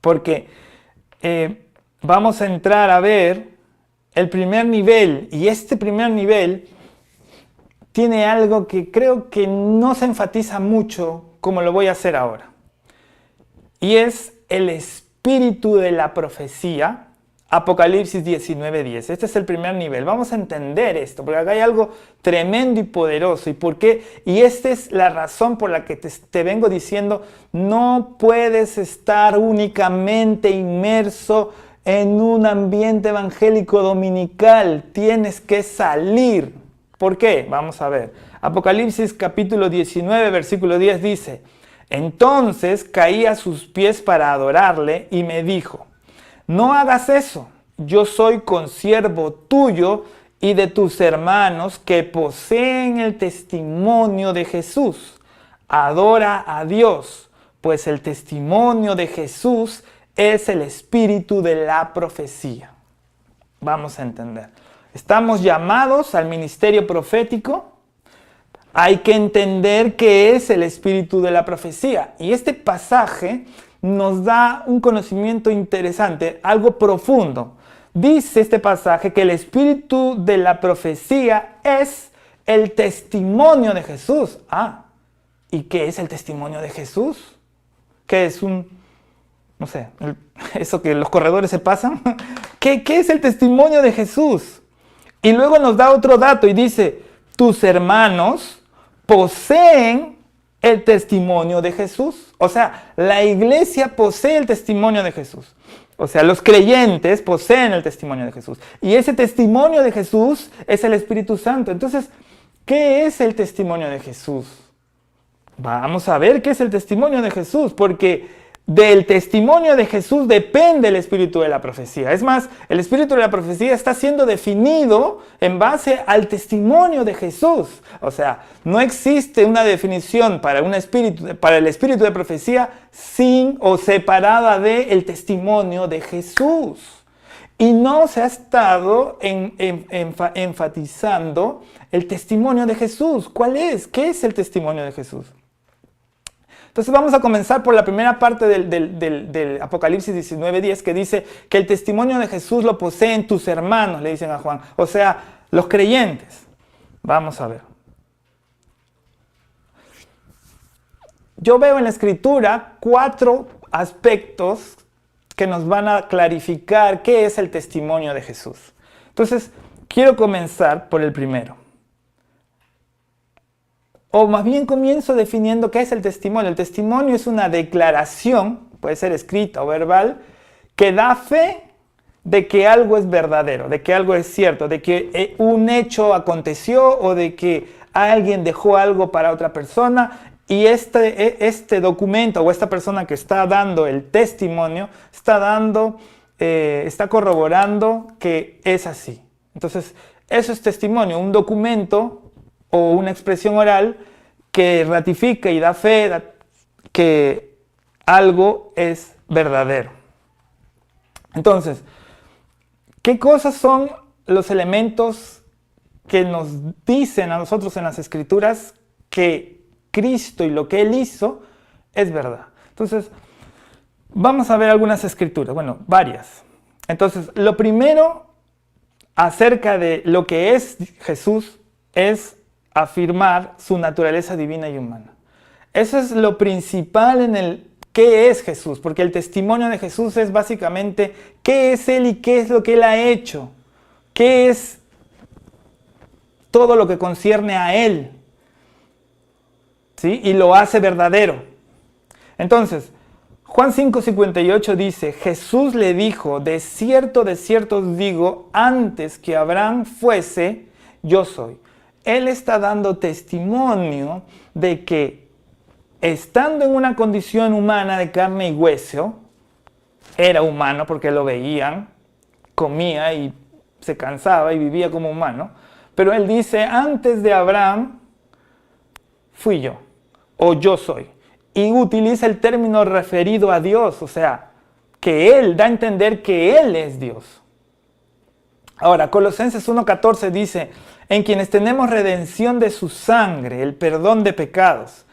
porque vamos a entrar a ver el primer nivel, y este primer nivel tiene algo que creo que no se enfatiza mucho como lo voy a hacer ahora. Y es el espíritu de la profecía, Apocalipsis 19:10. Este es el primer nivel. Vamos a entender esto, porque acá hay algo tremendo y poderoso. Y esta es la razón por la que te vengo diciendo, no puedes estar únicamente inmerso en un ambiente evangélico dominical. Tienes que salir. ¿Por qué? Vamos a ver. Apocalipsis capítulo 19, versículo 10 dice: entonces caí a sus pies para adorarle y me dijo: no hagas eso, yo soy consiervo tuyo y de tus hermanos que poseen el testimonio de Jesús. Adora a Dios, pues el testimonio de Jesús es el espíritu de la profecía. Vamos a entender. Estamos llamados al ministerio profético. Hay que entender qué es el espíritu de la profecía. Y este pasaje nos da un conocimiento interesante, algo profundo. Dice este pasaje que el espíritu de la profecía es el testimonio de Jesús. ¿Y qué es el testimonio de Jesús? ¿Qué es no sé, eso que los corredores se pasan? ¿Qué es el testimonio de Jesús? Y luego nos da otro dato y dice: tus hermanos poseen el testimonio de Jesús. O sea, la iglesia posee el testimonio de Jesús. O sea, los creyentes poseen el testimonio de Jesús. Y ese testimonio de Jesús es el Espíritu Santo. Entonces, ¿qué es el testimonio de Jesús? Vamos a ver qué es el testimonio de Jesús, porque del testimonio de Jesús depende el espíritu de la profecía. Es más, el espíritu de la profecía está siendo definido en base al testimonio de Jesús. O sea, no existe una definición para el espíritu de profecía sin o separada del testimonio de Jesús. Y no se ha estado enfatizando el testimonio de Jesús. ¿Cuál es? ¿Qué es el testimonio de Jesús? Entonces vamos a comenzar por la primera parte del Apocalipsis 19:10, que dice que el testimonio de Jesús lo poseen tus hermanos, le dicen a Juan. O sea, los creyentes. Vamos a ver. Yo veo en la Escritura 4 aspectos que nos van a clarificar qué es el testimonio de Jesús. Entonces, quiero comenzar por el primero. O más bien comienzo definiendo qué es el testimonio. El testimonio es una declaración, puede ser escrita o verbal, que da fe de que algo es verdadero, de que algo es cierto, de que un hecho aconteció o de que alguien dejó algo para otra persona. Y este documento o esta persona que está dando el testimonio está corroborando que es así. Entonces, eso es testimonio, un documento o una expresión oral que ratifica y da fe que algo es verdadero. Entonces, ¿qué cosas son los elementos que nos dicen a nosotros en las Escrituras que Cristo y lo que Él hizo es verdad? Entonces, vamos a ver algunas escrituras, varias. Entonces, lo primero acerca de lo que es Jesús es afirmar su naturaleza divina y humana. Eso es lo principal en el qué es Jesús, porque el testimonio de Jesús es básicamente qué es Él y qué es lo que Él ha hecho, qué es todo lo que concierne a Él, ¿sí? Y lo hace verdadero. Entonces, Juan 5:58 dice: Jesús le dijo, de cierto os digo, antes que Abraham fuese, yo soy. Él está dando testimonio de que, estando en una condición humana de carne y hueso, era humano porque lo veían, comía y se cansaba y vivía como humano, pero él dice: antes de Abraham fui yo, o yo soy. Y utiliza el término referido a Dios, o sea, que Él da a entender que Él es Dios. Ahora, Colosenses 1:14 dice: en quienes tenemos redención de su sangre, el perdón de pecados.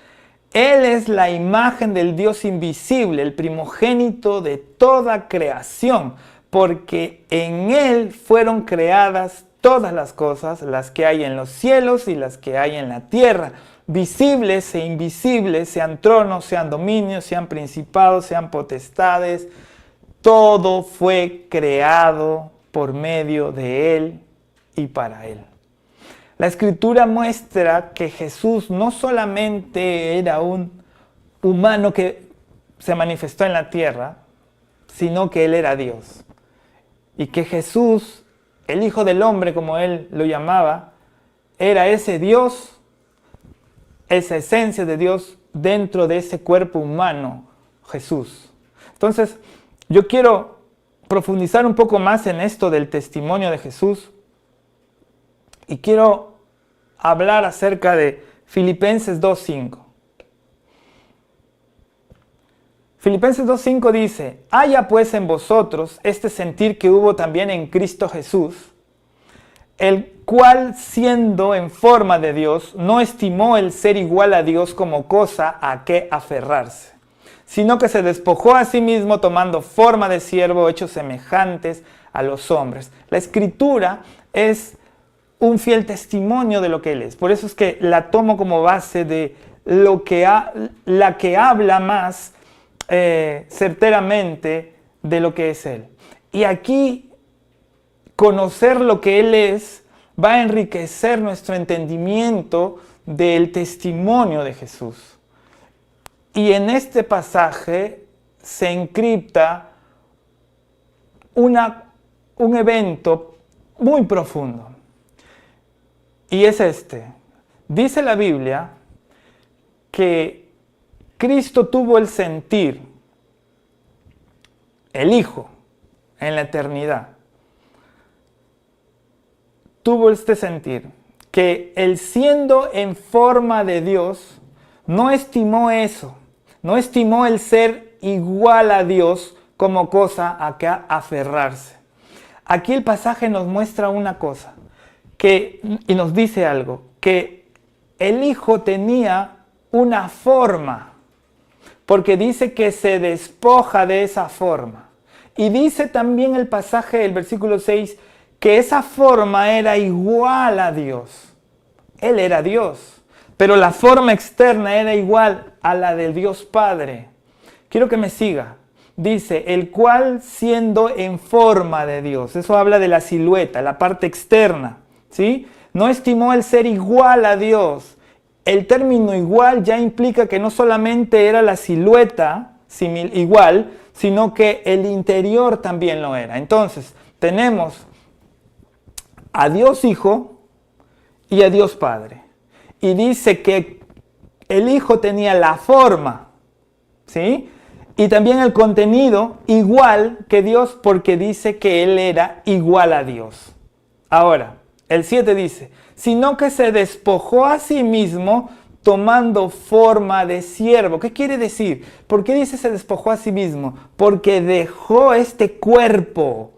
Él es la imagen del Dios invisible, el primogénito de toda creación, porque en Él fueron creadas todas las cosas, las que hay en los cielos y las que hay en la tierra, visibles e invisibles, sean tronos, sean dominios, sean principados, sean potestades. Todo fue creado por medio de Él y para Él. La Escritura muestra que Jesús no solamente era un humano que se manifestó en la tierra, sino que Él era Dios. Y que Jesús, el Hijo del Hombre, como Él lo llamaba, era ese Dios, esa esencia de Dios dentro de ese cuerpo humano, Jesús. Entonces, yo quiero profundizar un poco más en esto del testimonio de Jesús y quiero hablar acerca de Filipenses 2:5. Filipenses 2:5 dice: haya pues en vosotros este sentir que hubo también en Cristo Jesús, el cual siendo en forma de Dios, no estimó el ser igual a Dios como cosa a que aferrarse, sino que se despojó a sí mismo tomando forma de siervo, hecho semejantes a los hombres. La Escritura es un fiel testimonio de lo que Él es. Por eso es que la tomo como base de lo que la que habla más certeramente de lo que es Él. Y aquí conocer lo que Él es va a enriquecer nuestro entendimiento del testimonio de Jesús. Y en este pasaje se encripta un evento muy profundo. Y es este. Dice la Biblia que Cristo tuvo el sentir, el Hijo, en la eternidad. Tuvo este sentir, que Él siendo en forma de Dios, no estimó eso, no estimó el ser igual a Dios como cosa a que aferrarse. Aquí el pasaje nos muestra una cosa, y nos dice algo, que el Hijo tenía una forma, porque dice que se despoja de esa forma. Y dice también el pasaje del versículo 6, que esa forma era igual a Dios. Él era Dios, pero la forma externa era igual a la del Dios Padre. Quiero que me siga. Dice, el cual siendo en forma de Dios. Eso habla de la silueta, la parte externa, ¿sí? No estimó el ser igual a Dios. El término igual ya implica que no solamente era la silueta igual, sino que el interior también lo era. Entonces, tenemos a Dios Hijo y a Dios Padre. Y dice que el Hijo tenía la forma, ¿sí? Y también el contenido igual que Dios, porque dice que Él era igual a Dios. Ahora, el 7 dice, sino que se despojó a sí mismo tomando forma de siervo. ¿Qué quiere decir? ¿Por qué dice se despojó a sí mismo? Porque dejó este cuerpo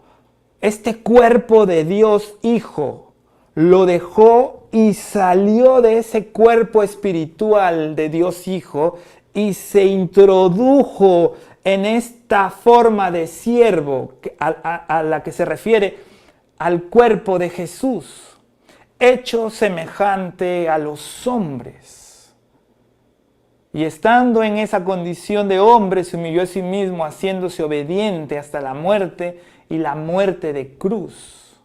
de Dios Hijo, lo dejó y salió de ese cuerpo espiritual de Dios Hijo y se introdujo en esta forma de siervo a la que se refiere al cuerpo de Jesús, hecho semejante a los hombres. Y estando en esa condición de hombre, se humilló a sí mismo, haciéndose obediente hasta la muerte y la muerte de cruz.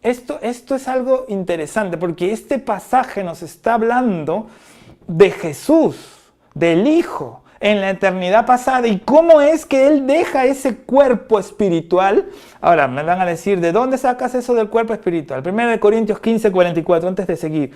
Esto es algo interesante, porque este pasaje nos está hablando de Jesús, del Hijo, en la eternidad pasada, y cómo es que Él deja ese cuerpo espiritual. Ahora, me van a decir, ¿de dónde sacas eso del cuerpo espiritual? 1 Corintios 15:44, antes de seguir.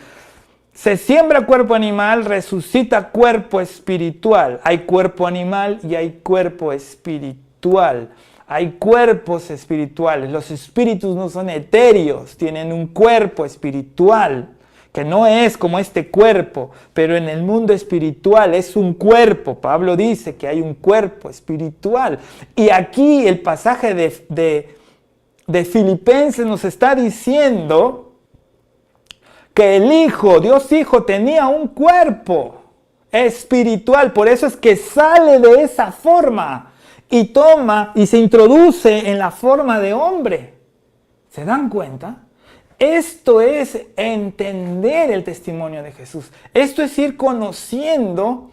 Se siembra cuerpo animal, resucita cuerpo espiritual. Hay cuerpo animal y hay cuerpo espiritual. Hay cuerpos espirituales. Los espíritus no son etéreos, tienen un cuerpo espiritual que no es como este cuerpo, pero en el mundo espiritual es un cuerpo. Pablo dice que hay un cuerpo espiritual. Y aquí el pasaje de Filipenses nos está diciendo que el Hijo, Dios Hijo, tenía un cuerpo espiritual. Por eso es que sale de esa forma y toma y se introduce en la forma de hombre. ¿Se dan cuenta? Esto es entender el testimonio de Jesús. Esto es ir conociendo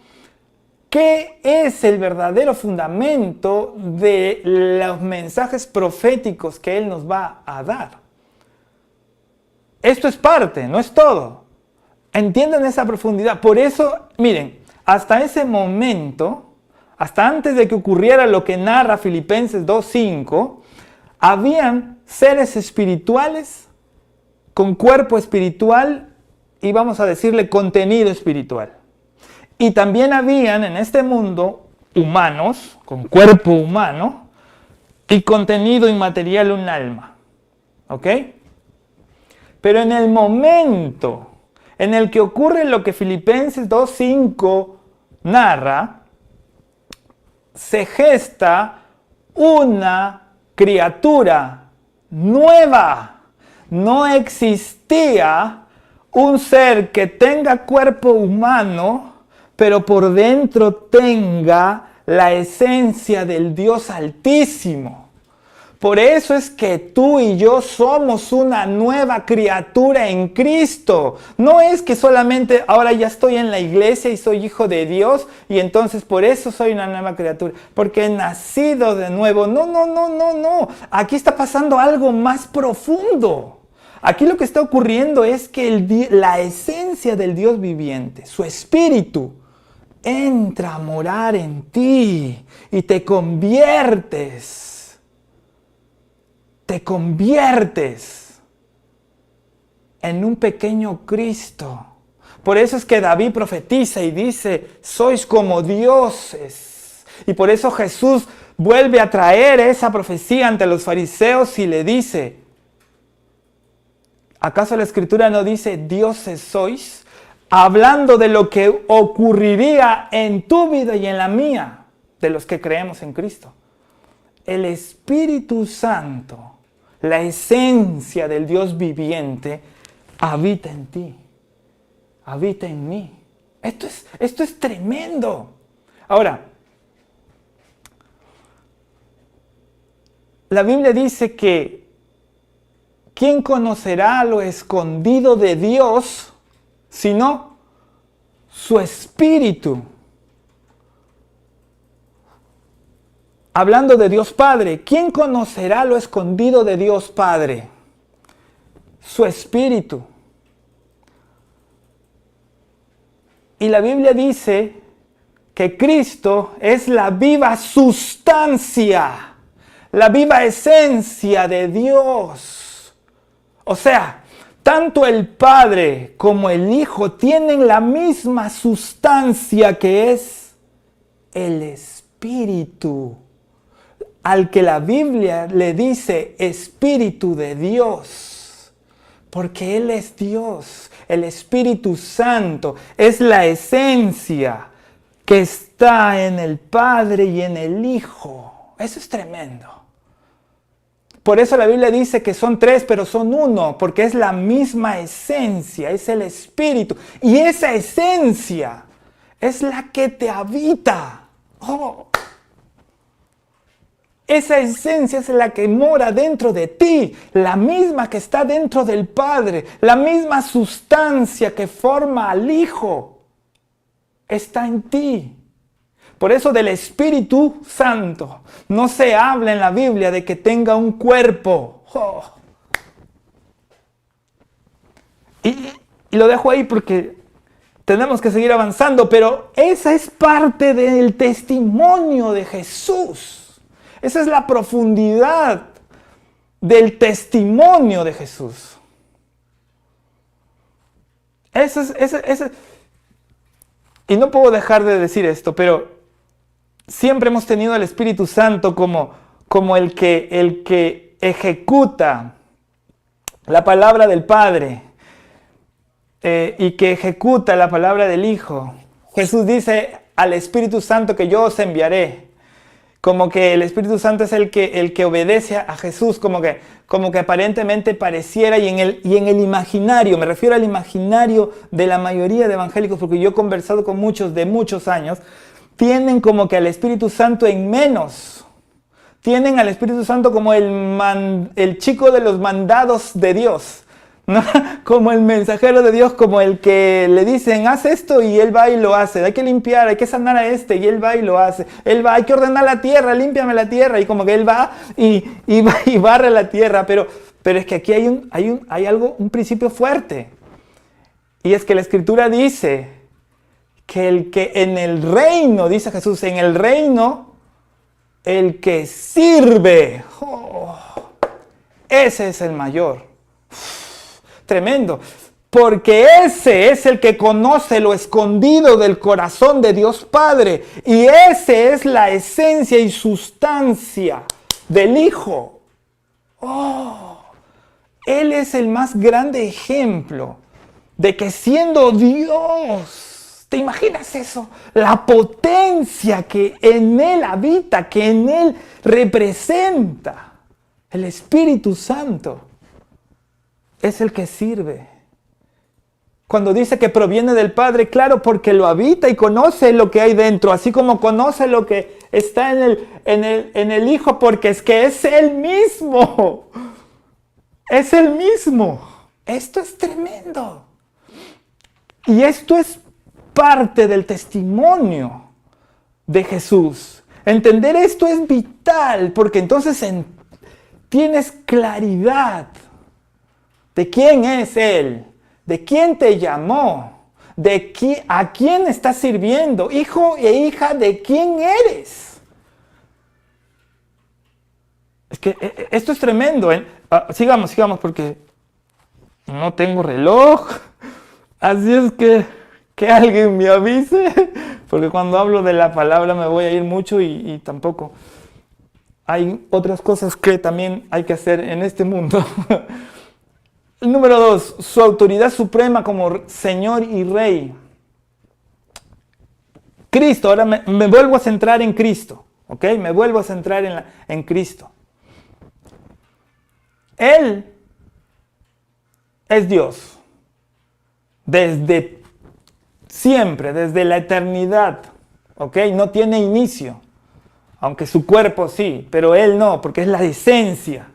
qué es el verdadero fundamento de los mensajes proféticos que Él nos va a dar. Esto es parte, no es todo. Entiendan esa profundidad. Por eso, miren, hasta ese momento, hasta antes de que ocurriera lo que narra Filipenses 2:5, habían seres espirituales con cuerpo espiritual y vamos a decirle contenido espiritual. Y también habían en este mundo humanos con cuerpo humano y contenido inmaterial, un alma. ¿Ok? Pero en el momento en el que ocurre lo que Filipenses 2:5 narra, se gesta una criatura nueva. No existía un ser que tenga cuerpo humano, pero por dentro tenga la esencia del Dios Altísimo. Por eso es que tú y yo somos una nueva criatura en Cristo. No es que solamente ahora ya estoy en la iglesia y soy hijo de Dios y entonces por eso soy una nueva criatura, porque he nacido de nuevo. No. Aquí está pasando algo más profundo. Aquí lo que está ocurriendo es que la esencia del Dios viviente, su espíritu, entra a morar en ti y te conviertes en un pequeño Cristo. Por eso es que David profetiza y dice, sois como dioses. Y por eso Jesús vuelve a traer esa profecía ante los fariseos y le dice, ¿acaso la Escritura no dice dioses sois? Hablando de lo que ocurriría en tu vida y en la mía, de los que creemos en Cristo. El Espíritu Santo, la esencia del Dios viviente, habita en ti, habita en mí. Esto es tremendo. Ahora, la Biblia dice que ¿quién conocerá lo escondido de Dios sino su Espíritu? Hablando de Dios Padre, ¿quién conocerá lo escondido de Dios Padre? Su Espíritu. Y la Biblia dice que Cristo es la viva sustancia, la viva esencia de Dios. O sea, tanto el Padre como el Hijo tienen la misma sustancia que es el Espíritu, al que la Biblia le dice Espíritu de Dios, porque Él es Dios. El Espíritu Santo es la esencia que está en el Padre y en el Hijo. Eso es tremendo. Por eso la Biblia dice que son tres, pero son uno, porque es la misma esencia, es el Espíritu. Y esa esencia es la que te habita. ¡Oh! Esa esencia es la que mora dentro de ti, la misma que está dentro del Padre, la misma sustancia que forma al Hijo, está en ti. Por eso del Espíritu Santo no se habla en la Biblia de que tenga un cuerpo. Oh. Y lo dejo ahí porque tenemos que seguir avanzando, pero esa es parte del testimonio de Jesús. Esa es la profundidad del testimonio de Jesús. Y no puedo dejar de decir esto, pero siempre hemos tenido al Espíritu Santo como el que ejecuta la palabra del Padre y que ejecuta la palabra del Hijo. Jesús dice al Espíritu Santo que yo os enviaré. como que el Espíritu Santo es el que obedece a Jesús, como que aparentemente pareciera, y en el imaginario, me refiero al imaginario de la mayoría de evangélicos, porque yo he conversado con muchos de muchos años, tienen como que al Espíritu Santo en menos. Tienen al Espíritu Santo como el chico de los mandados de Dios, ¿no? Como el mensajero de Dios, como el que le dicen, haz esto y él va y lo hace. Hay que limpiar, hay que sanar a este y él va y lo hace. Él va, hay que ordenar la tierra, límpiame la tierra. Y como que él va y barre la tierra. Pero es que aquí hay un principio fuerte. Y es que la Escritura dice que el que en el reino, dice Jesús, en el reino, el que sirve, ese es el mayor. Tremendo, porque ese es el que conoce lo escondido del corazón de Dios Padre, y ese es la esencia y sustancia del Hijo. Él es el más grande ejemplo de que siendo Dios, ¿te imaginas eso? La potencia que en Él habita, que en Él representa, el Espíritu Santo, es el que sirve. Cuando dice que proviene del Padre, claro, porque lo habita y conoce lo que hay dentro, así como conoce lo que está en el Hijo, porque es que es Él mismo. Es Él mismo. Esto es tremendo. Y esto es parte del testimonio de Jesús. Entender esto es vital, porque entonces tienes claridad de quién es Él, de quién te llamó, a quién estás sirviendo, hijo e hija, de quién eres. Es que esto es tremendo. Sigamos, porque no tengo reloj. Así es que alguien me avise, porque cuando hablo de la palabra me voy a ir mucho y tampoco. Hay otras cosas que también hay que hacer en este mundo. Número 2, su autoridad suprema como Señor y Rey. Cristo, ahora me vuelvo a centrar en Cristo, ¿ok? Me vuelvo a centrar en Cristo. Él es Dios, desde siempre, desde la eternidad, ¿ok? No tiene inicio, aunque su cuerpo sí, pero Él no, porque es la esencia.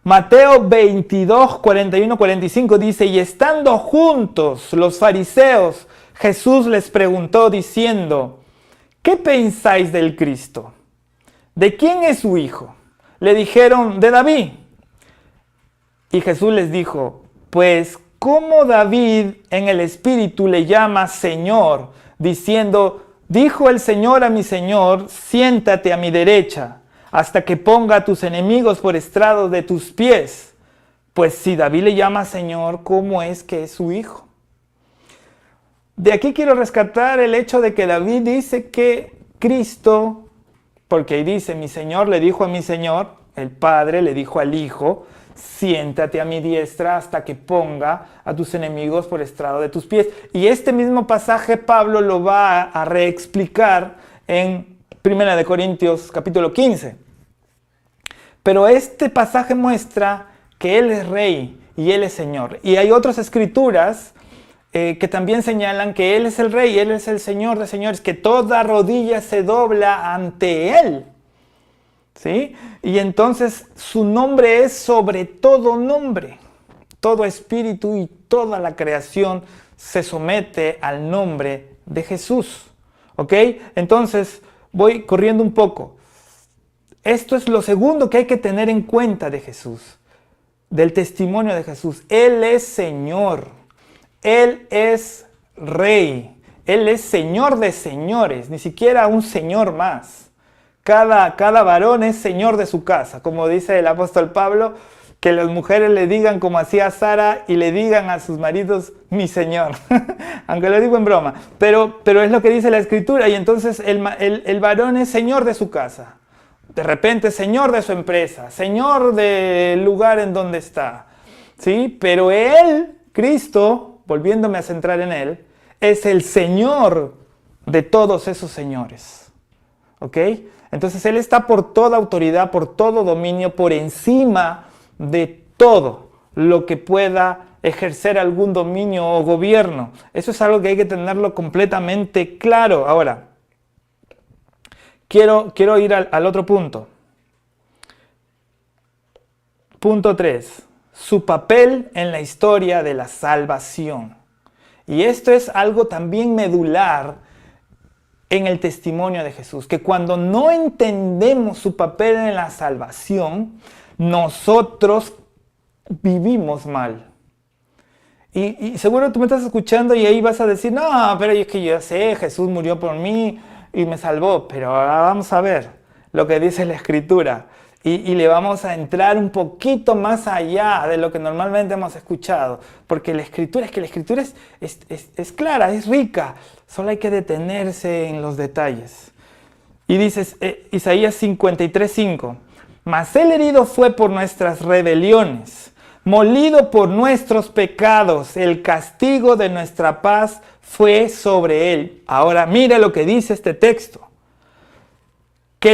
Mateo 22, 41, 45 dice, y estando juntos los fariseos, Jesús les preguntó diciendo, ¿qué pensáis del Cristo? ¿De quién es su hijo? Le dijeron, de David. Y Jesús les dijo, pues, ¿cómo David en el Espíritu le llama Señor, diciendo, dijo el Señor a mi Señor, siéntate a mi derecha, hasta que ponga a tus enemigos por estrado de tus pies? Pues si David le llama Señor, ¿cómo es que es su hijo? De aquí quiero rescatar el hecho de que David dice que Cristo, porque ahí dice, mi Señor le dijo a mi Señor, el Padre le dijo al Hijo, siéntate a mi diestra hasta que ponga a tus enemigos por estrado de tus pies. Y este mismo pasaje Pablo lo va a reexplicar en 1 Corintios capítulo 15. Pero este pasaje muestra que Él es Rey y Él es Señor. Y hay otras escrituras que también señalan que Él es el Rey, Él es el Señor de señores, que toda rodilla se dobla ante Él. ¿Sí? Y entonces su nombre es sobre todo nombre. Todo espíritu y toda la creación se somete al nombre de Jesús. ¿Ok? Entonces, voy corriendo un poco. Esto es lo segundo que hay que tener en cuenta de Jesús, del testimonio de Jesús. Él es Señor, Él es Rey, Él es Señor de señores, ni siquiera un señor más. Cada varón es señor de su casa, como dice el apóstol Pablo, que las mujeres le digan como hacía Sara y le digan a sus maridos, mi señor, aunque lo digo en broma, pero es lo que dice la Escritura, y entonces el varón es señor de su casa, de repente señor de su empresa, señor del lugar en donde está, ¿sí? Pero Él, Cristo, volviéndome a centrar en Él, es el Señor de todos esos señores. ¿Ok? Entonces Él está por toda autoridad, por todo dominio, por encima de todo lo que pueda ejercer algún dominio o gobierno. Eso es algo que hay que tenerlo completamente claro. Ahora, quiero ir al otro punto. Punto 3. Su papel en la historia de la salvación. Y esto es algo también medular en el testimonio de Jesús, que cuando no entendemos su papel en la salvación, nosotros vivimos mal. Y seguro tú me estás escuchando y ahí vas a decir, no, pero es que yo sé, Jesús murió por mí y me salvó. Pero ahora vamos a ver lo que dice la Escritura. Y le vamos a entrar un poquito más allá de lo que normalmente hemos escuchado. Porque la Escritura es clara, es rica. Solo hay que detenerse en los detalles. Y dices, Isaías 53:5. Mas el herido fue por nuestras rebeliones, molido por nuestros pecados, el castigo de nuestra paz fue sobre él. Ahora mira lo que dice este texto. Que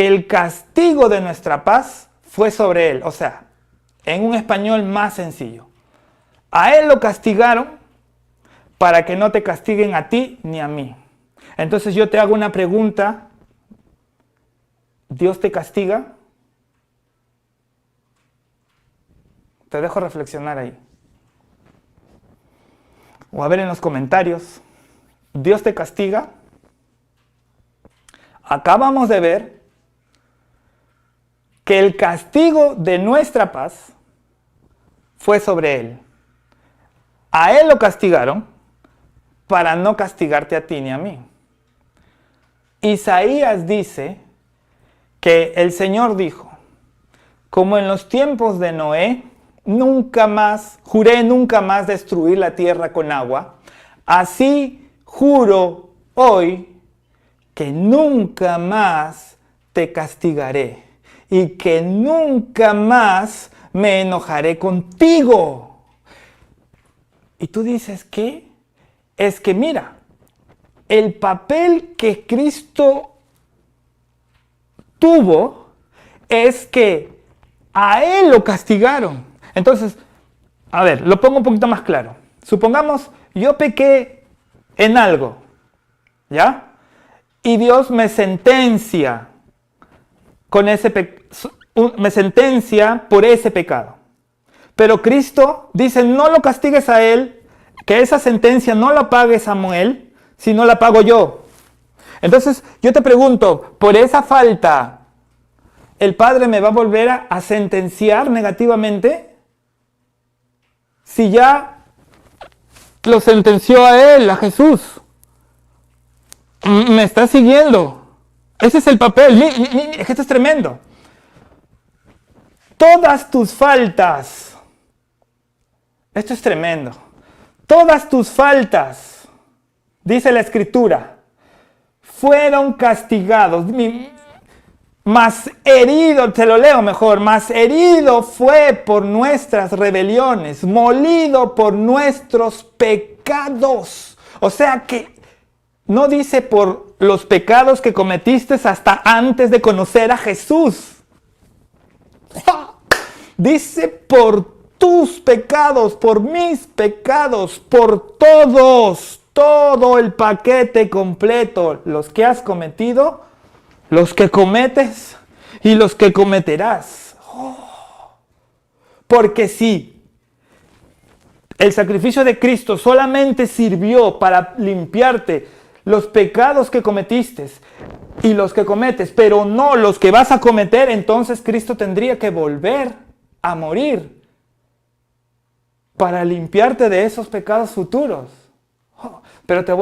el castigo de nuestra paz fue sobre él. O sea, en un español más sencillo. A él lo castigaron para que no te castiguen a ti ni a mí. Entonces yo te hago una pregunta. ¿Dios te castiga? Te dejo reflexionar ahí. O a ver en los comentarios. ¿Dios te castiga? Acabamos de ver que el castigo de nuestra paz fue sobre él. A él lo castigaron para no castigarte a ti ni a mí. Isaías dice que el Señor dijo, como en los tiempos de Noé, juré nunca más destruir la tierra con agua, así juro hoy que nunca más te castigaré y que nunca más me enojaré contigo. Y tú dices, ¿qué? Es que mira, el papel que Cristo tuvo es que a él lo castigaron. Entonces, a ver, lo pongo un poquito más claro. Supongamos, yo pequé en algo, ¿ya? Y Dios me sentencia me sentencia por ese pecado. Pero Cristo dice, no lo castigues a él, que esa sentencia no la pague Samuel, sino la pago yo. Entonces, yo te pregunto, por esa falta, ¿el Padre me va a volver a sentenciar negativamente? Si ya lo sentenció a él, a Jesús. Me está siguiendo. Ese es el papel. Es que esto es tremendo. Todas tus faltas. Esto es tremendo. Todas tus faltas, dice la Escritura, fueron castigados. Mas herido, te lo leo mejor, mas herido fue por nuestras rebeliones, molido por nuestros pecados. O sea que no dice por los pecados que cometiste hasta antes de conocer a Jesús. Dice por tus pecados, por mis pecados, por todos, todo el paquete completo, los que has cometido, los que cometes y los que cometerás. Porque si el sacrificio de Cristo solamente sirvió para limpiarte los pecados que cometiste y los que cometes, pero no los que vas a cometer, entonces Cristo tendría que volver a morir para limpiarte de esos pecados futuros. Pero te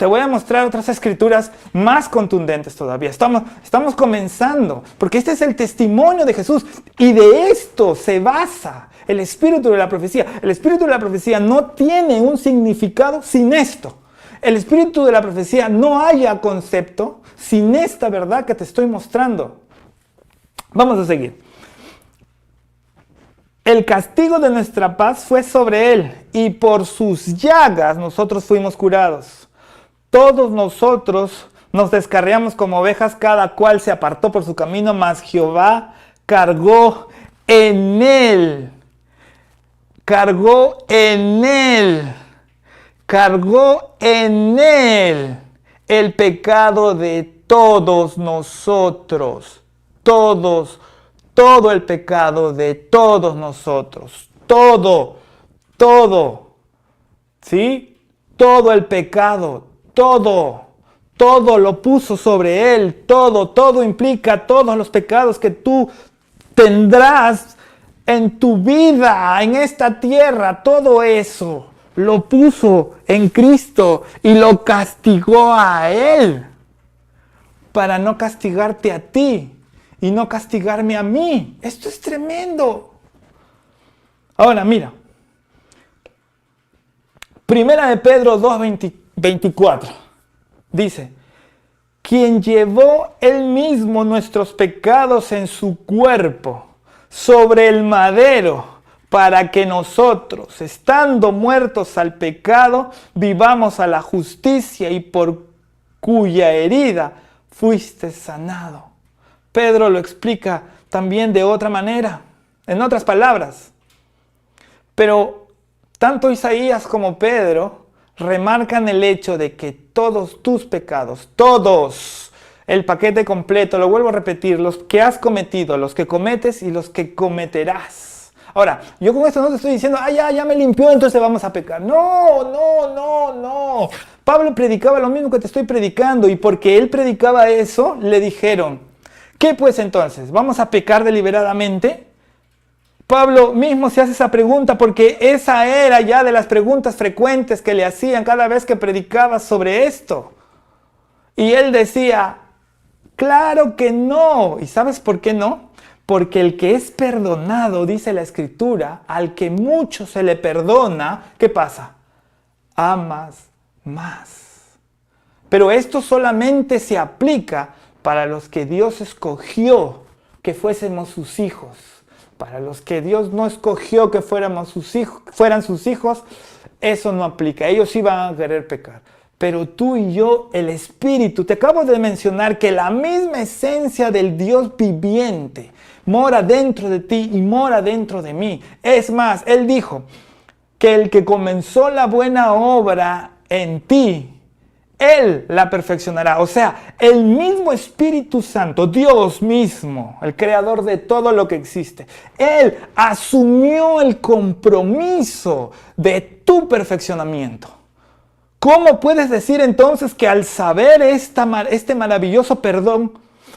voy a mostrar otras escrituras más contundentes todavía. Estamos comenzando, porque este es el testimonio de Jesús y de esto se basa el espíritu de la profecía. El espíritu de la profecía no tiene un significado sin esto. El espíritu de la profecía no haya concepto sin esta verdad que te estoy mostrando. Vamos a seguir. El castigo de nuestra paz fue sobre él, y por sus llagas nosotros fuimos curados. Todos nosotros Nos descarriamos como ovejas, cada cual se apartó por su camino, mas Jehová cargó en él. Cargó en él. Cargó en él el pecado de todos nosotros. Todo el pecado de todos nosotros. Todo. ¿Sí? Todo el pecado. Todo lo puso sobre él. Todo implica todos los pecados que tú tendrás en tu vida, en esta tierra. Todo eso lo puso en Cristo y lo castigó a él para no castigarte a ti y no castigarme a mí. Esto es tremendo. Ahora mira, Primera de Pedro 2:24 dice: quien llevó él mismo nuestros pecados en su cuerpo sobre el madero, para que nosotros, estando muertos al pecado, vivamos a la justicia, y por cuya herida fuiste sanado. Pedro lo explica también de otra manera, en otras palabras. Pero tanto Isaías como Pedro remarcan el hecho de que todos tus pecados, todos, el paquete completo, lo vuelvo a repetir, los que has cometido, los que cometes y los que cometerás. Ahora, yo con esto no te estoy diciendo, ya me limpió, entonces vamos a pecar. No. Pablo predicaba lo mismo que te estoy predicando, y porque él predicaba eso, le dijeron, ¿qué pues entonces? ¿Vamos a pecar deliberadamente? Pablo mismo se hace esa pregunta porque esa era ya de las preguntas frecuentes que le hacían cada vez que predicaba sobre esto. Y él decía, claro que no. ¿Y sabes por qué no? Porque el que es perdonado, dice la Escritura, al que mucho se le perdona, ¿qué pasa? Amas más. Pero esto solamente se aplica para los que Dios escogió que fuésemos sus hijos. Para los que Dios no escogió que fueran sus hijos, eso no aplica. Ellos sí van a querer pecar. Pero tú y yo, el Espíritu, te acabo de mencionar que la misma esencia del Dios viviente mora dentro de ti y mora dentro de mí. Es más, Él dijo que el que comenzó la buena obra en ti, Él la perfeccionará. O sea, el mismo Espíritu Santo, Dios mismo, el creador de todo lo que existe, Él asumió el compromiso de tu perfeccionamiento. ¿Cómo puedes decir entonces que al saber este maravilloso perdón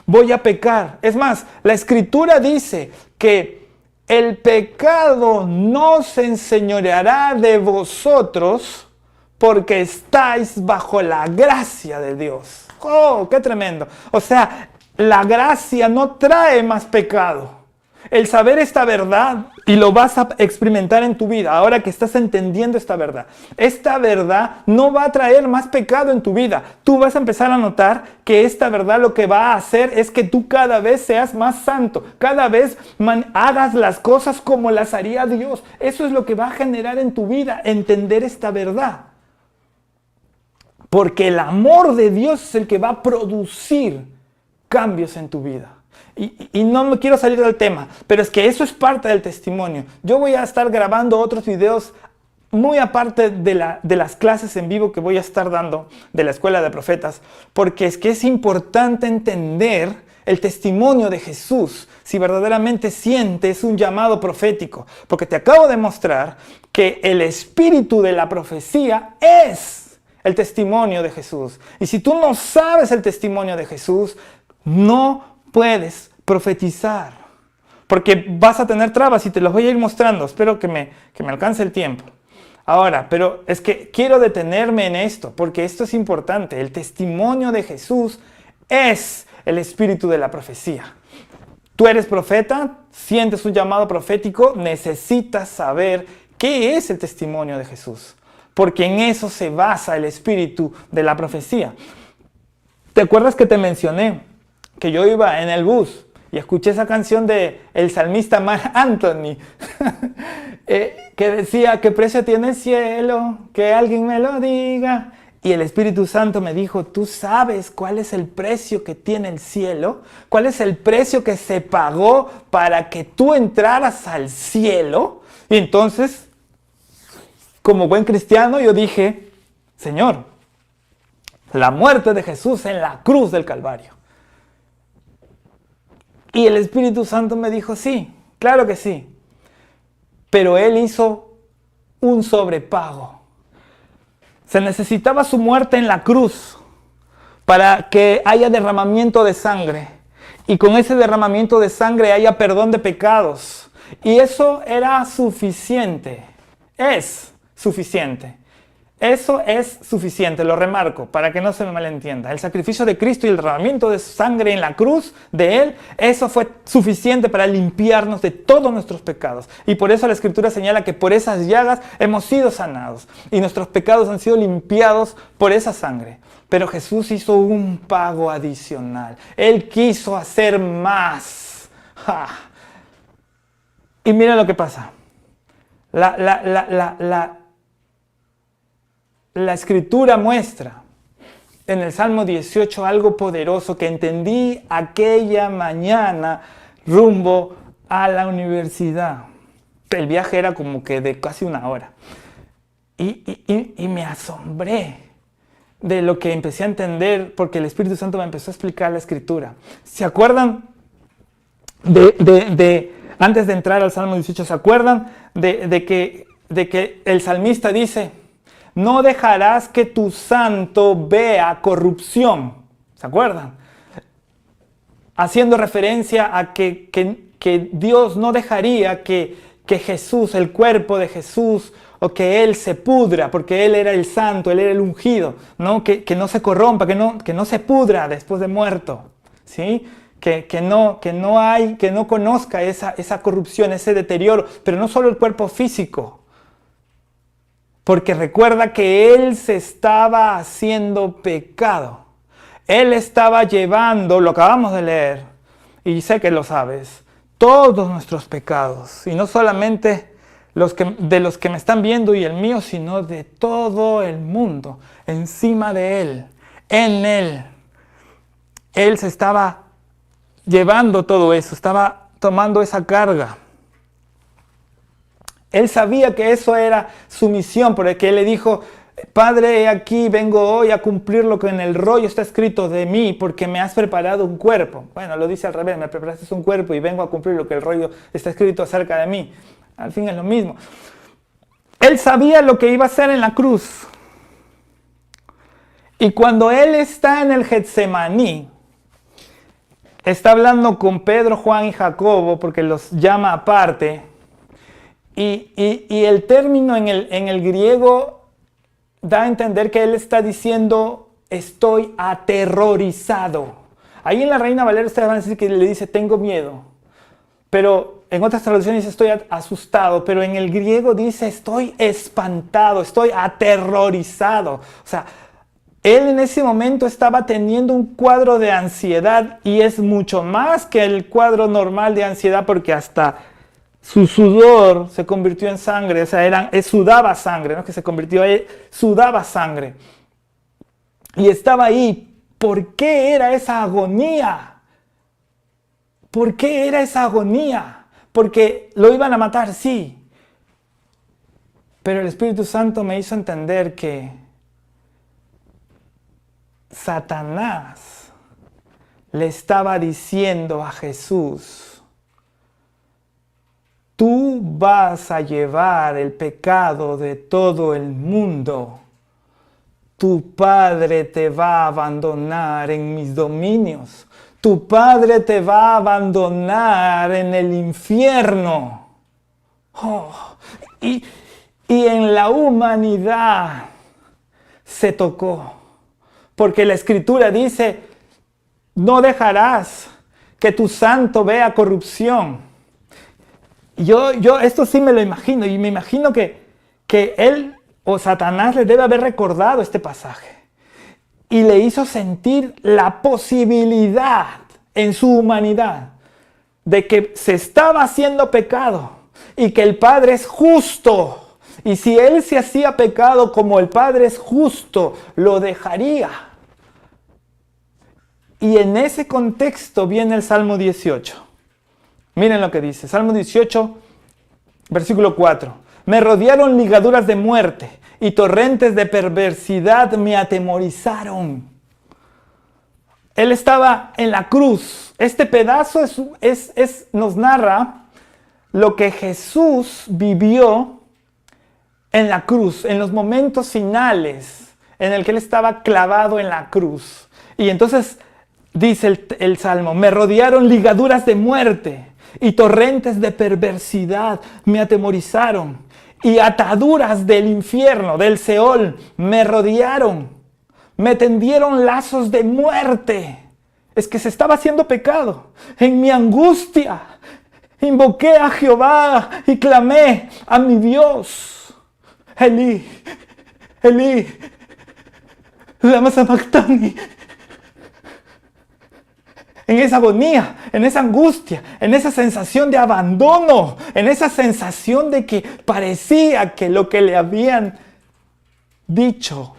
voy a pecar? Es más, la Escritura dice que el pecado no se enseñoreará de vosotros porque estáis bajo la gracia de Dios. ¡Oh, qué tremendo! O sea, la gracia no trae más pecado. El saber esta verdad, y lo vas a experimentar en tu vida, ahora que estás entendiendo esta verdad no va a traer más pecado en tu vida. Tú vas a empezar a notar que esta verdad lo que va a hacer es que tú cada vez seas más santo, cada vez hagas las cosas como las haría Dios. Eso es lo que va a generar en tu vida, entender esta verdad. Porque el amor de Dios es el que va a producir cambios en tu vida. Y no me quiero salir del tema, pero es que eso es parte del testimonio. Yo voy a estar grabando otros videos muy aparte de las clases en vivo que voy a estar dando de la Escuela de Profetas, porque es que es importante entender el testimonio de Jesús si verdaderamente sientes un llamado profético, porque te acabo de mostrar que el espíritu de la profecía es el testimonio de Jesús. Y si tú no sabes el testimonio de Jesús, no puedes profetizar, porque vas a tener trabas y te los voy a ir mostrando. Espero que me alcance el tiempo. Ahora, pero es que quiero detenerme en esto, porque esto es importante. El testimonio de Jesús es el espíritu de la profecía. Tú eres profeta, sientes un llamado profético, necesitas saber qué es el testimonio de Jesús, porque en eso se basa el espíritu de la profecía. ¿Te acuerdas que te mencioné que yo iba en el bus y escuché esa canción de el salmista Marc Anthony que decía, ¿qué precio tiene el cielo? Que alguien me lo diga. Y el Espíritu Santo me dijo, ¿tú sabes cuál es el precio que tiene el cielo? ¿Cuál es el precio que se pagó para que tú entraras al cielo? Y entonces, como buen cristiano, yo dije, Señor, la muerte de Jesús en la cruz del Calvario. Y el Espíritu Santo me dijo, sí, claro que sí. Pero Él hizo un sobrepago. Se necesitaba su muerte en la cruz para que haya derramamiento de sangre. Y con ese derramamiento de sangre haya perdón de pecados. Y eso era suficiente. Es suficiente. Eso es suficiente, lo remarco, para que no se me malentienda. El sacrificio de Cristo y el derramamiento de sangre en la cruz de Él, eso fue suficiente para limpiarnos de todos nuestros pecados. Y por eso la Escritura señala que por esas llagas hemos sido sanados. Y nuestros pecados han sido limpiados por esa sangre. Pero Jesús hizo un pago adicional. Él quiso hacer más. ¡Ja! Y mira lo que pasa. La Escritura muestra en el Salmo 18 algo poderoso que entendí aquella mañana rumbo a la universidad. El viaje era como que de casi una hora. Y me asombré de lo que empecé a entender porque el Espíritu Santo me empezó a explicar la Escritura. ¿Se acuerdan antes de entrar al Salmo 18, ¿se acuerdan de que el salmista dice: no dejarás que tu santo vea corrupción? ¿Se acuerdan? Haciendo referencia a que Dios no dejaría que Jesús, el cuerpo de Jesús, o que Él se pudra, porque Él era el santo, Él era el ungido, ¿no? Que no se corrompa, que no se pudra después de muerto, ¿sí? Que no conozca esa corrupción, ese deterioro, pero no solo el cuerpo físico. Porque recuerda que Él se estaba haciendo pecado. Él estaba llevando, lo acabamos de leer, y sé que lo sabes, todos nuestros pecados. Y no solamente de los que me están viendo y el mío, sino de todo el mundo. Encima de Él, en Él. Él se estaba llevando todo eso, estaba tomando esa carga. Él sabía que eso era su misión, porque Él le dijo: Padre, aquí vengo hoy a cumplir lo que en el rollo está escrito de mí, porque me has preparado un cuerpo. Bueno, lo dice al revés: me preparaste un cuerpo y vengo a cumplir lo que el rollo está escrito acerca de mí. Al fin es lo mismo. Él sabía lo que iba a hacer en la cruz. Y cuando Él está en el Getsemaní, está hablando con Pedro, Juan y Jacobo, porque los llama aparte. Y el término en el griego da a entender que Él está diciendo: estoy aterrorizado. Ahí en la Reina Valera ustedes van a decir que le dice: tengo miedo. Pero en otras traducciones dice: estoy asustado. Pero en el griego dice: estoy espantado, estoy aterrorizado. O sea, Él en ese momento estaba teniendo un cuadro de ansiedad, y es mucho más que el cuadro normal de ansiedad, porque hasta su sudor se convirtió en sangre. O sea, sudaba sangre, no que se convirtió, sudaba sangre. Y estaba ahí. ¿Por qué era esa agonía? ¿Por qué era esa agonía? Porque lo iban a matar, sí. Pero el Espíritu Santo me hizo entender que Satanás le estaba diciendo a Jesús: tú vas a llevar el pecado de todo el mundo. Tu Padre te va a abandonar en mis dominios. Tu Padre te va a abandonar en el infierno. Oh, y en la humanidad se tocó. Porque la Escritura dice: no dejarás que tu santo vea corrupción. Yo esto sí me lo imagino, y me imagino que él o Satanás le debe haber recordado este pasaje y le hizo sentir la posibilidad en su humanidad de que se estaba haciendo pecado y que el Padre es justo Y si él se hacía pecado, como el Padre es justo, lo dejaría. Y en ese contexto viene el Salmo 18. Miren lo que dice. Salmo 18, versículo 4. Me rodearon ligaduras de muerte y torrentes de perversidad me atemorizaron. Él estaba en la cruz. Este pedazo nos narra lo que Jesús vivió en la cruz, en los momentos finales en el que él estaba clavado en la cruz. Y entonces dice el Salmo, me rodearon ligaduras de muerte y torrentes de perversidad me atemorizaron. Y ataduras del infierno, del Seol, me rodearon. Me tendieron lazos de muerte. Es que se estaba haciendo pecado. En mi angustia invoqué a Jehová y clamé a mi Dios. Elí, Elí, lama sabactani. En esa agonía, en esa angustia, en esa sensación de abandono, en esa sensación de que parecía que lo que le habían dicho,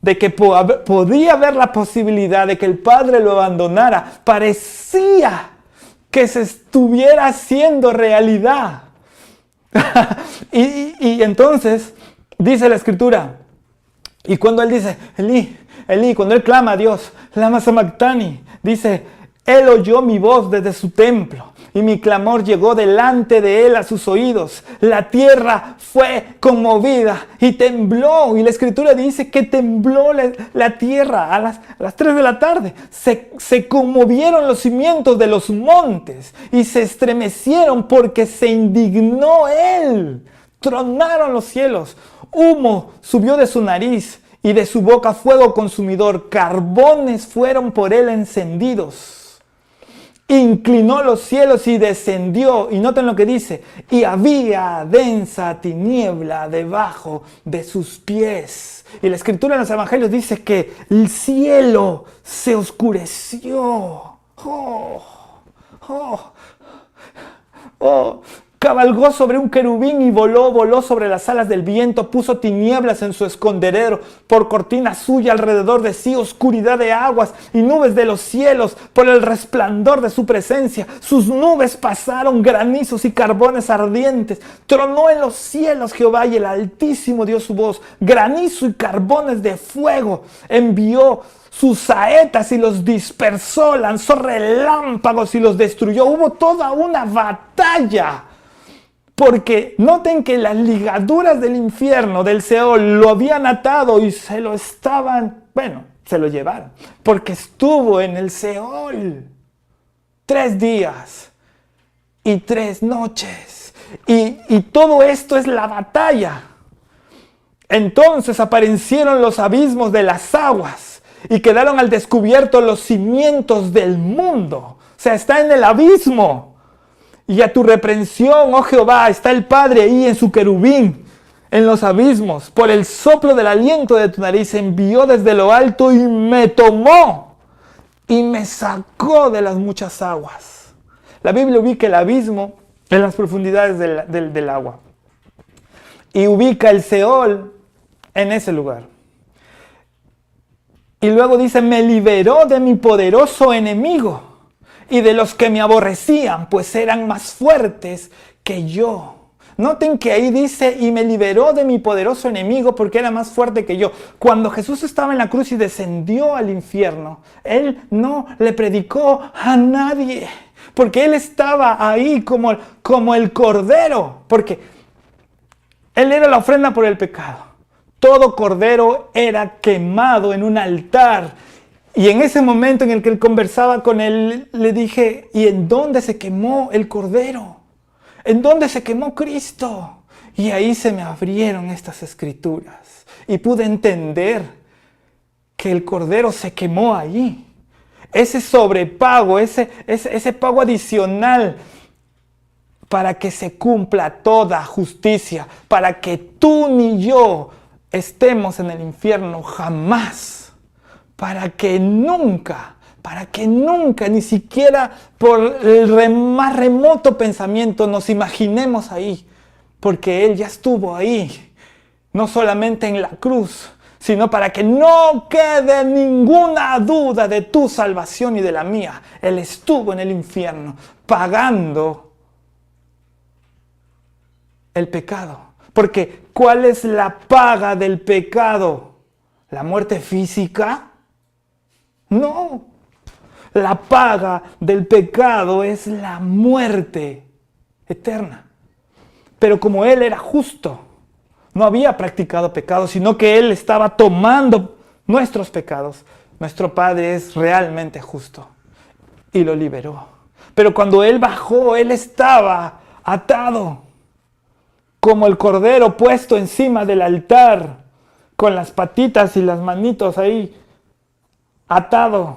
de que podía haber la posibilidad de que el Padre lo abandonara, parecía que se estuviera haciendo realidad. y entonces dice la Escritura, y cuando él dice, Elí, Elí, cuando él clama a Dios, lama sabactani, dice, él oyó mi voz desde su templo y mi clamor llegó delante de él a sus oídos. La tierra fue conmovida y tembló. Y la Escritura dice que tembló la tierra a las 3 de la tarde. Se conmovieron los cimientos de los montes y se estremecieron porque se indignó él. Tronaron los cielos. Humo subió de su nariz y de su boca fuego consumidor. Carbones fueron por él encendidos. Inclinó los cielos y descendió. Y noten lo que dice. Y había densa tiniebla debajo de sus pies. Y la Escritura en los Evangelios dice que el cielo se oscureció. Cabalgó sobre un querubín y voló sobre las alas del viento, puso tinieblas en su escondedero, por cortina suya alrededor de sí, oscuridad de aguas y nubes de los cielos, por el resplandor de su presencia. Sus nubes pasaron granizos y carbones ardientes. Tronó en los cielos Jehová y el Altísimo dio su voz. Granizo y carbones de fuego envió. Sus saetas y los dispersó, lanzó relámpagos y los destruyó. Hubo toda una batalla. Porque noten que las ligaduras del infierno, del Seol, lo habían atado y se lo llevaron. Porque estuvo en el Seol 3 días y 3 noches. Y todo esto es la batalla. Entonces aparecieron los abismos de las aguas y quedaron al descubierto los cimientos del mundo. O sea, está en el abismo. Y a tu reprensión, oh Jehová, está el Padre ahí en su querubín, en los abismos. Por el soplo del aliento de tu nariz envió desde lo alto y me tomó y me sacó de las muchas aguas. La Biblia ubica el abismo en las profundidades del agua. Y ubica el Seol en ese lugar. Y luego dice, me liberó de mi poderoso enemigo y de los que me aborrecían, pues eran más fuertes que yo. Noten que ahí dice, y me liberó de mi poderoso enemigo porque era más fuerte que yo. Cuando Jesús estaba en la cruz y descendió al infierno, Él no le predicó a nadie, porque Él estaba ahí como el cordero, porque Él era la ofrenda por el pecado. Todo cordero era quemado en un altar. Y en ese momento en el que él conversaba con él, le dije, ¿y en dónde se quemó el Cordero? ¿En dónde se quemó Cristo? Y ahí se me abrieron estas escrituras. Y pude entender que el Cordero se quemó ahí. Ese sobrepago, ese pago adicional para que se cumpla toda justicia, para que tú ni yo estemos en el infierno jamás. Para que nunca, ni siquiera por el más remoto pensamiento nos imaginemos ahí, porque Él ya estuvo ahí no solamente en la cruz, sino para que no quede ninguna duda de tu salvación y de la mía. Él estuvo en el infierno pagando el pecado. Porque ¿cuál es la paga del pecado? ¿La muerte física? No. La paga del pecado es la muerte eterna. Pero como Él era justo, no había practicado pecado, sino que Él estaba tomando nuestros pecados. Nuestro Padre es realmente justo y lo liberó. Pero cuando Él bajó, Él estaba atado, como el cordero puesto encima del altar, con las patitas y las manitos ahí, atado.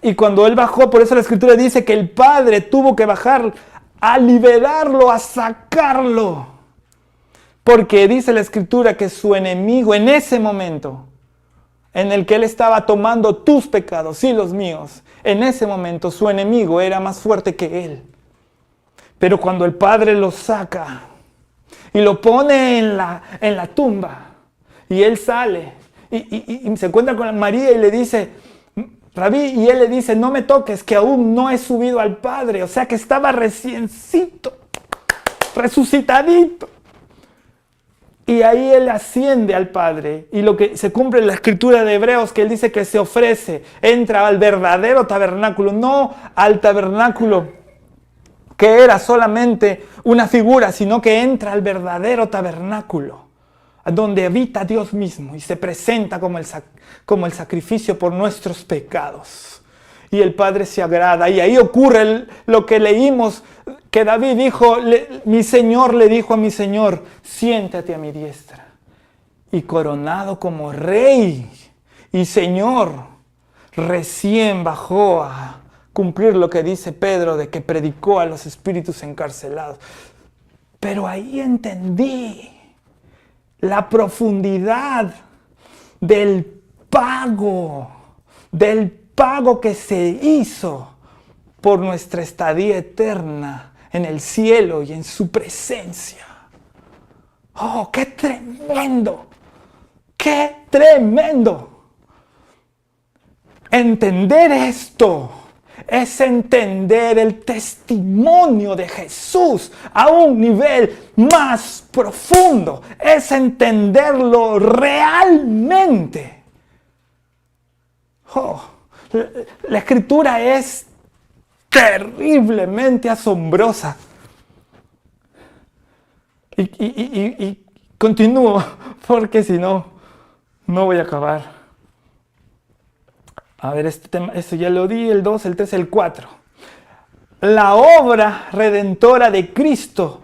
Y cuando Él bajó, por eso la Escritura dice que el Padre tuvo que bajar a liberarlo, a sacarlo. Porque dice la Escritura que su enemigo en ese momento, en el que Él estaba tomando tus pecados y los míos, en ese momento su enemigo era más fuerte que Él. Pero cuando el Padre lo saca y lo pone en la tumba, y Él sale y se encuentra con María y le dice, Rabí, y Él le dice, no me toques, que aún no he subido al Padre. O sea que estaba reciencito, resucitadito. Y ahí Él asciende al Padre. Y lo que se cumple en la Escritura de Hebreos, que Él dice que se ofrece, entra al verdadero tabernáculo, no al tabernáculo que era solamente una figura, sino que entra al verdadero tabernáculo, donde habita Dios mismo y se presenta como el sacrificio por nuestros pecados. Y el Padre se agrada. Y ahí ocurre lo que leímos, que David dijo, mi Señor le dijo a mi Señor, siéntate a mi diestra. Y coronado como Rey y Señor, recién bajó a cumplir lo que dice Pedro, de que predicó a los espíritus encarcelados. Pero ahí entendí la profundidad del pago que se hizo por nuestra estadía eterna en el cielo y en su presencia. ¡Oh, qué tremendo! ¡Qué tremendo! Entender esto es entender el testimonio de Jesús a un nivel más profundo. Es entenderlo realmente. Oh, la Escritura es terriblemente asombrosa. Y continúo, porque si no, no voy a acabar. A ver, este tema, esto ya lo di, el 2, el 3, el 4. La obra redentora de Cristo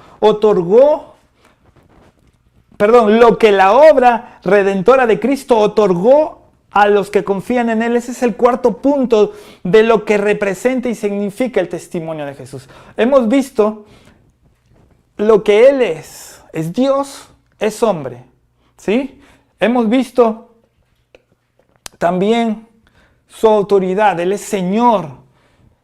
lo que la obra redentora de Cristo otorgó a los que confían en Él. Ese es el cuarto punto de lo que representa y significa el testimonio de Jesús. Hemos visto lo que Él es Dios, es hombre, ¿sí? Hemos visto también su autoridad. Él es Señor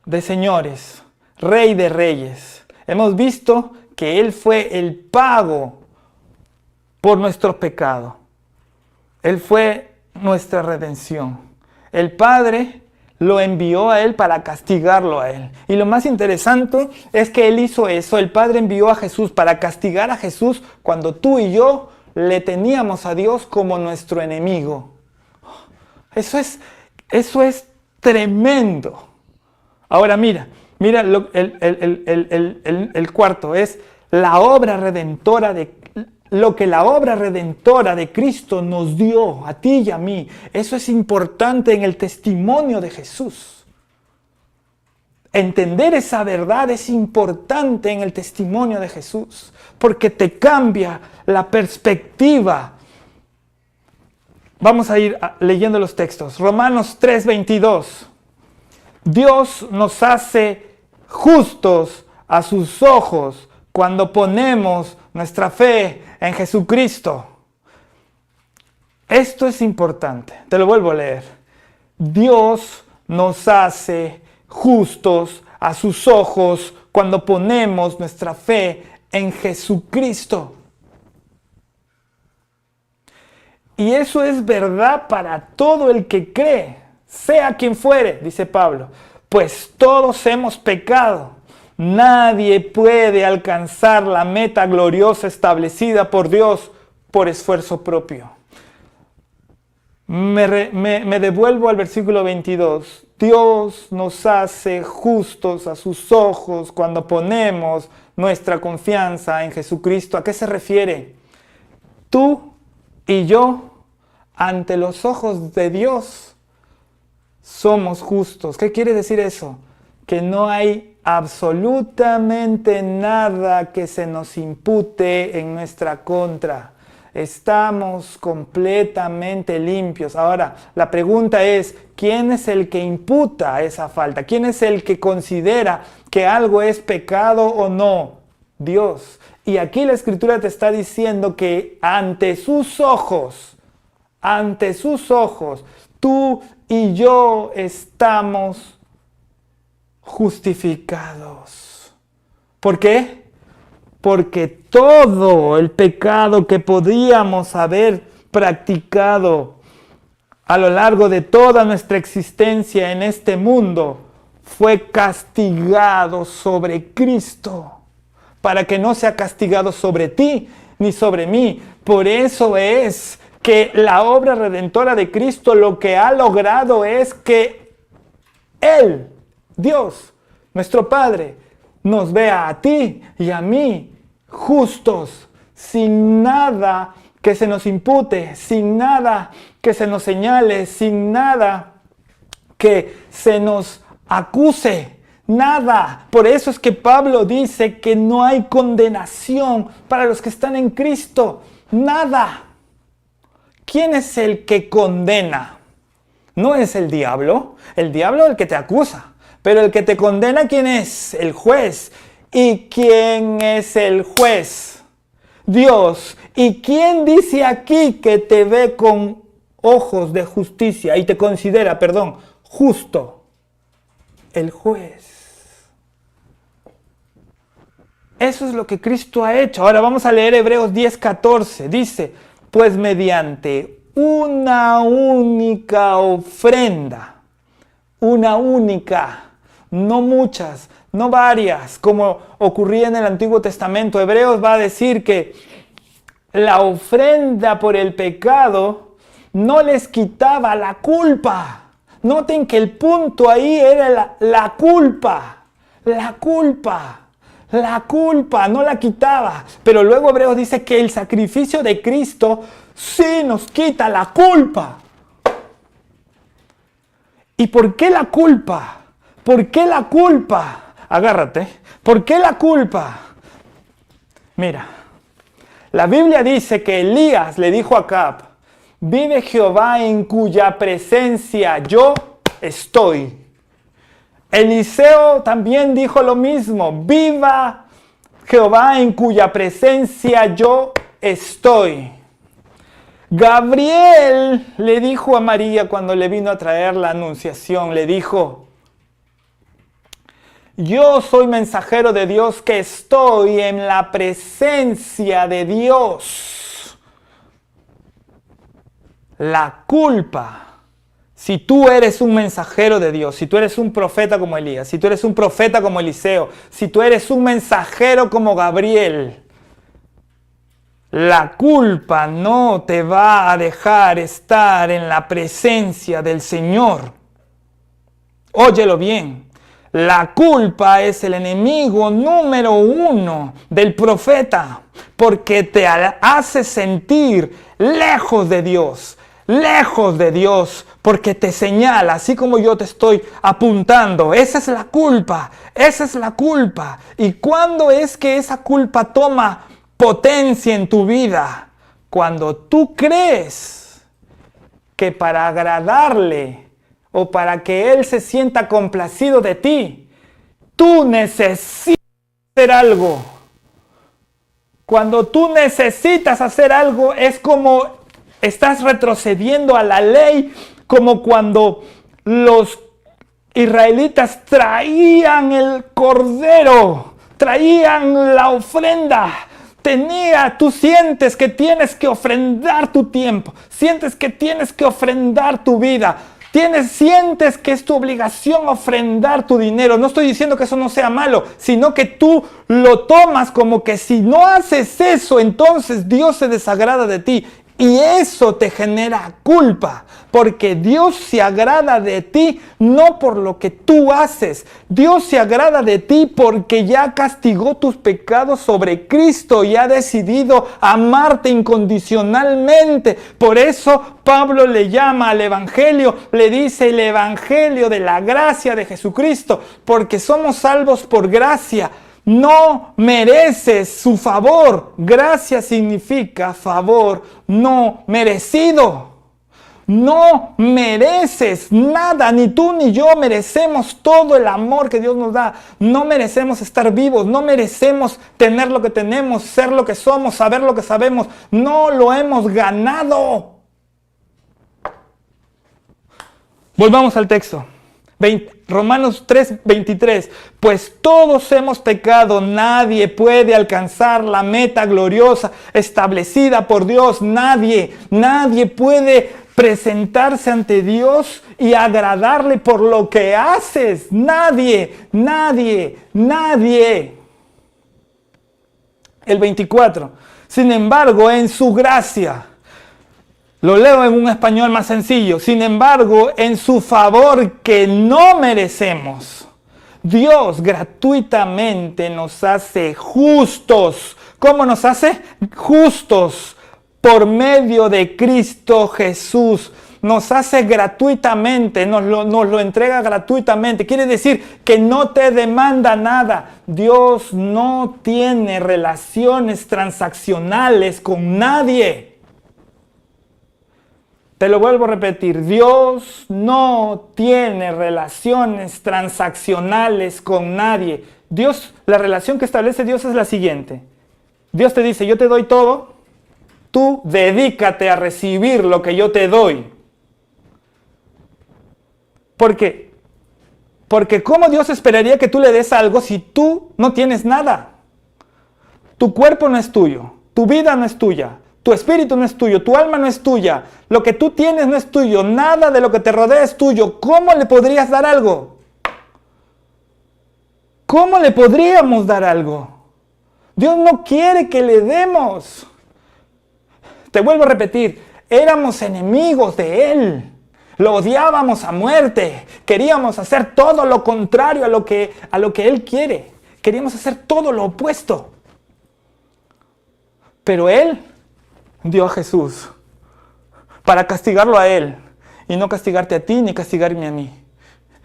de señores, Rey de reyes. Hemos visto que Él fue el pago por nuestro pecado. Él fue nuestra redención. El Padre lo envió a Él para castigarlo a Él. Y lo más interesante es que Él hizo eso. El Padre envió a Jesús para castigar a Jesús cuando tú y yo le teníamos a Dios como nuestro enemigo. Eso es tremendo. Ahora mira el cuarto es la obra redentora lo que la obra redentora de Cristo nos dio a ti y a mí. Eso es importante en el testimonio de Jesús. Entender esa verdad es importante en el testimonio de Jesús, porque te cambia la perspectiva. Vamos a ir leyendo los textos. Romanos 3:22. Dios nos hace justos a sus ojos cuando ponemos nuestra fe en Jesucristo. Esto es importante. Te lo vuelvo a leer. Dios nos hace justos a sus ojos cuando ponemos nuestra fe en Jesucristo. Y eso es verdad para todo el que cree, sea quien fuere, dice Pablo. Pues todos hemos pecado. Nadie puede alcanzar la meta gloriosa establecida por Dios por esfuerzo propio. Me devuelvo al versículo 22. Dios nos hace justos a sus ojos cuando ponemos nuestra confianza en Jesucristo. ¿A qué se refiere? Tú y yo, ante los ojos de Dios, somos justos. ¿Qué quiere decir eso? Que no hay absolutamente nada que se nos impute en nuestra contra. Estamos completamente limpios. Ahora, la pregunta es, ¿quién es el que imputa esa falta? ¿Quién es el que considera que algo es pecado o no? Dios. Y aquí la Escritura te está diciendo que ante sus ojos, tú y yo estamos justificados. ¿Por qué? Porque todo el pecado que podíamos haber practicado a lo largo de toda nuestra existencia en este mundo fue castigado sobre Cristo, para que no sea castigado sobre ti ni sobre mí. Por eso es que la obra redentora de Cristo lo que ha logrado es que Él, Dios, nuestro Padre, nos vea a ti y a mí justos, sin nada que se nos impute, sin nada que se nos señale, sin nada que se nos acuse, nada. Por eso es que Pablo dice que no hay condenación para los que están en Cristo, nada. ¿Quién es el que condena? No es el diablo es el que te acusa. Pero el que te condena, ¿quién es? El juez. ¿Y quién es el juez? Dios. ¿Y quién dice aquí que te ve con ojos de justicia y te considera, justo? El juez. Eso es lo que Cristo ha hecho. Ahora vamos a leer Hebreos 10:14. Dice, pues mediante una única ofrenda, una única, no muchas, no varias, como ocurría en el Antiguo Testamento. Hebreos va a decir que la ofrenda por el pecado no les quitaba la culpa. Noten que el punto ahí era la culpa. La culpa no la quitaba. Pero luego Hebreos dice que el sacrificio de Cristo sí nos quita la culpa. ¿Y por qué la culpa? ¿Por qué la culpa? Agárrate. ¿Por qué la culpa? Mira, la Biblia dice que Elías le dijo a Acab, vive Jehová en cuya presencia yo estoy. Eliseo también dijo lo mismo, viva Jehová en cuya presencia yo estoy. Gabriel le dijo a María cuando le vino a traer la anunciación, le dijo, yo soy mensajero de Dios que estoy en la presencia de Dios. La culpa, si tú eres un mensajero de Dios, si tú eres un profeta como Elías, si tú eres un profeta como Eliseo, si tú eres un mensajero como Gabriel, la culpa no te va a dejar estar en la presencia del Señor. Óyelo bien. La culpa es el enemigo número 1 del profeta, porque te hace sentir lejos de Dios, porque te señala, así como yo te estoy apuntando. Esa es la culpa. ¿Y cuándo es que esa culpa toma potencia en tu vida? Cuando tú crees que para agradarle o para que Él se sienta complacido de ti, tú necesitas hacer algo. Cuando tú necesitas hacer algo, es como estás retrocediendo a la ley, como cuando los israelitas traían el cordero, traían la ofrenda, Tú sientes que tienes que ofrendar tu tiempo, sientes que tienes que ofrendar tu vida, sientes que es tu obligación ofrendar tu dinero. No estoy diciendo que eso no sea malo, sino que tú lo tomas como que si no haces eso, entonces Dios se desagrada de ti. Y eso te genera culpa, porque Dios se agrada de ti no por lo que tú haces. Dios se agrada de ti porque ya castigó tus pecados sobre Cristo y ha decidido amarte incondicionalmente. Por eso Pablo le llama al Evangelio, le dice el Evangelio de la gracia de Jesucristo, porque somos salvos por gracia. No mereces su favor. Gracia significa favor no merecido. No mereces nada, ni tú ni yo merecemos todo el amor que Dios nos da. No merecemos estar vivos, no merecemos tener lo que tenemos, ser lo que somos, saber lo que sabemos. No lo hemos ganado. Volvamos al texto. Romanos 3:23, pues todos hemos pecado, nadie puede alcanzar la meta gloriosa establecida por Dios, nadie puede presentarse ante Dios y agradarle por lo que haces, nadie. El 24, sin embargo, en su gracia, lo leo en un español más sencillo. Sin embargo, en su favor que no merecemos, Dios gratuitamente nos hace justos. ¿Cómo nos hace? Justos por medio de Cristo Jesús. Nos hace gratuitamente, nos lo entrega gratuitamente. Quiere decir que no te demanda nada. Dios no tiene relaciones transaccionales con nadie. Te lo vuelvo a repetir, Dios no tiene relaciones transaccionales con nadie. La relación que establece Dios es la siguiente. Dios te dice, yo te doy todo, tú dedícate a recibir lo que yo te doy. ¿Por qué? Porque ¿cómo Dios esperaría que tú le des algo si tú no tienes nada? Tu cuerpo no es tuyo, tu vida no es tuya. Tu espíritu no es tuyo, tu alma no es tuya, lo que tú tienes no es tuyo, nada de lo que te rodea es tuyo. ¿Cómo le podrías dar algo? ¿Cómo le podríamos dar algo? Dios no quiere que le demos. Te vuelvo a repetir, éramos enemigos de Él, lo odiábamos a muerte, queríamos hacer todo lo contrario a lo que Él quiere, queríamos hacer todo lo opuesto. Pero Él dio a Jesús para castigarlo a Él y no castigarte a ti ni castigarme a mí.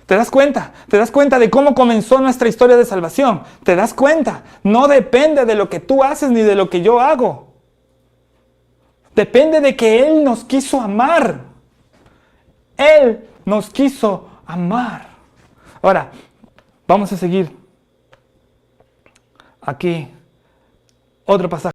¿Te das cuenta? ¿Te das cuenta de cómo comenzó nuestra historia de salvación? ¿Te das cuenta? No depende de lo que tú haces ni de lo que yo hago. Depende de que Él nos quiso amar. Él nos quiso amar. Ahora, vamos a seguir aquí otro pasaje.